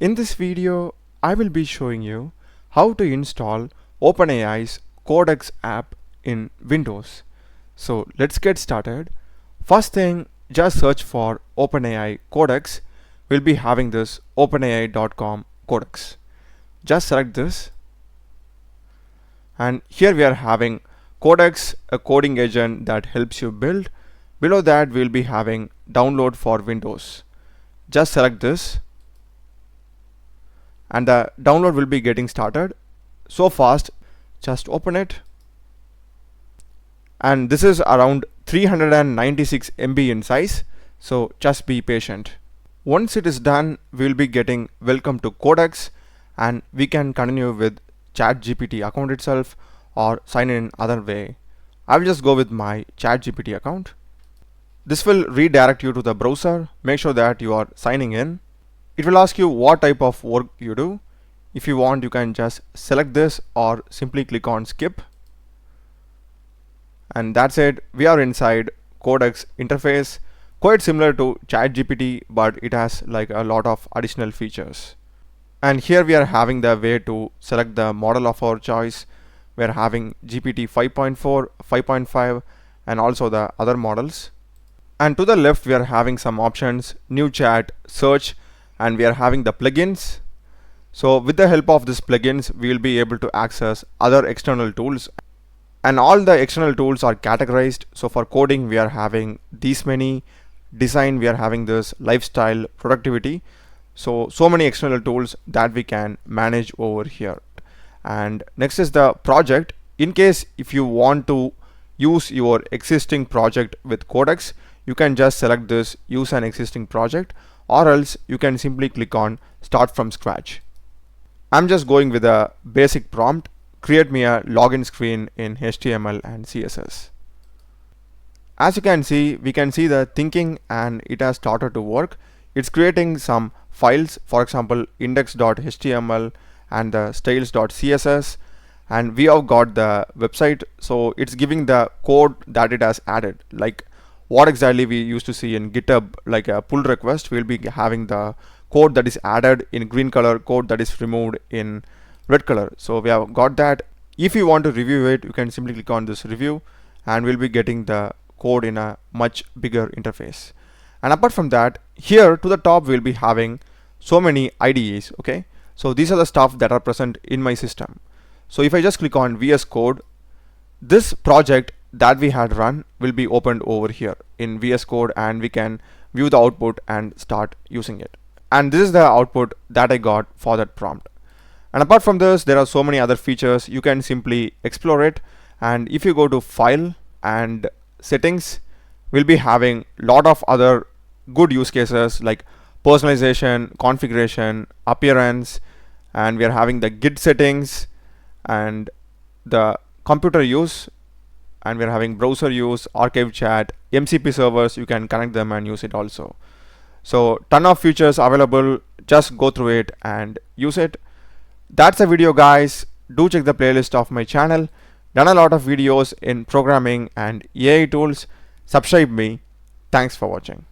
In this video, I will be showing you how to install OpenAI's Codex app in Windows. So let's get started. First thing, just search for OpenAI Codex. We'll be having this openai.com codex. Just select this, and here we are having Codex, a coding agent that helps you build. Below that, we'll be having download for Windows. Just select this, and the download will be getting started so fast. Just open it, and this is around 396 MB in size, so just be patient. Once it is done, we will be getting welcome to Codex, and we can continue with ChatGPT account itself or sign in other way. I will just go with my ChatGPT account. This will redirect you to the browser. Make sure that you are signing in. It will ask you what type of work you do. If you want, you can just select this or simply click on skip. And that's it. We are inside Codex interface, quite similar to ChatGPT, but it has like a lot of additional features. And here we are having the way to select the model of our choice. We are having GPT 5.4, 5.5, and also the other models. And to the left, we are having some options: new chat, search, and we are having the plugins. So with the help of these plugins, we will be able to access other external tools, and all the external tools are categorized. So for coding, we are having these many. Design, we are having this. Lifestyle, productivity. So many external tools that we can manage over here. And next is the project. In case if you want to use your existing project with Codex, you can just select this, use an existing project, or else you can simply click on start from scratch. I'm just going with a basic prompt: create me a login screen in HTML and CSS. As you can see, we can see the thinking, and it has started to work. It's creating some files, for example index.html and the styles.css, and we have got the website. So it's giving the code that it has added, like what exactly we used to see in GitHub, like a pull request. We'll be having the code that is added in green color, code that is removed in red color. So we have got that. If you want to review it, you can simply click on this review, and we'll be getting the code in a much bigger interface. And apart from that, here to the top, we'll be having so many IDEs. Okay, so these are the stuff that are present in my system. So if I just click on VS Code, this project that we had run will be opened over here in VS Code, and we can view the output and start using it. And this is the output that I got for that prompt. And apart from this, there are so many other features. You can simply explore it. And if you go to file and settings, we'll be having a lot of other good use cases like personalization, configuration, appearance, and we are having the Git settings and the computer use, and we're having browser use, archive chat, MCP servers. You can connect them and use it also. So ton of features available. Just go through it and use it. That's the video, guys. Do check the playlist of my channel. Done a lot of videos in programming and AI tools. Subscribe me. Thanks for watching.